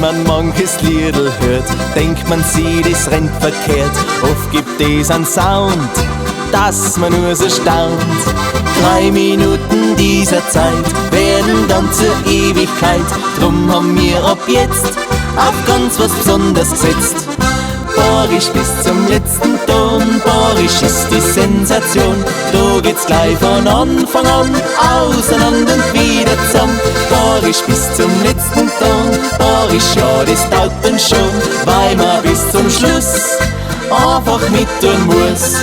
man manches Liedl hört, denkt man sie, das rennt verkehrt. Oft gibt es einen Sound, dass man nur so staunt. 3 Minuten dieser Zeit werden dann zur Ewigkeit. Drum haben wir ab jetzt auf ganz was Besonderes gesetzt. Borisch bis zum letzten Ton, Borisch ist die Sensation. Da geht's gleich von Anfang an auseinander und wieder zusammen. Borisch bis zum letzten Ton, Borisch, ja, das taugt uns schon, weil man bis zum Schluss einfach mit tun muss.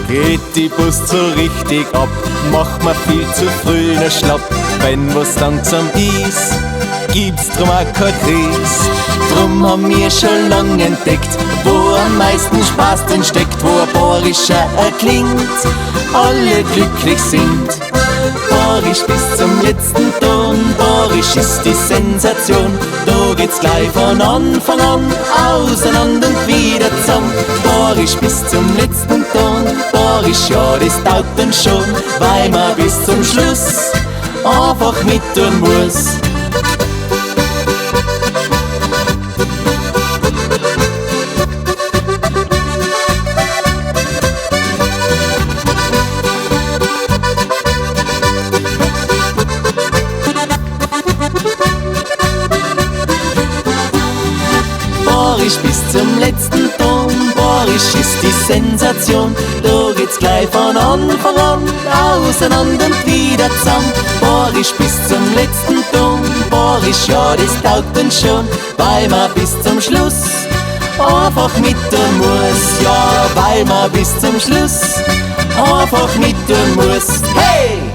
Geht die Bus so richtig ab, macht man viel zu früh ne Schlapp. Wenn was langsam ist, gibt's drum auch kein Kris. Drum haben wir schon lang entdeckt, wo am meisten Spaß drin steckt, wo ein Borischer erklingt, alle glücklich sind. Borisch bis zum letzten Ton, Borisch ist die Sensation. Da geht's gleich von Anfang an auseinander und wieder zusammen. Borisch bis zum letzten Ton, Borisch, ja, das taugt uns schon, weil man bis zum Schluss einfach mit tun muss. Borisch bis zum letzten Ton, Borisch ist die Sensation. Da geht's gleich von Anfang an auseinander und wieder zusammen. Borisch bis zum letzten Ton, Borisch, ja, das taugt uns schon, weil man bis zum Schluss einfach mit tun muss. Ja, weil man bis zum Schluss einfach mit tun muss. Hey!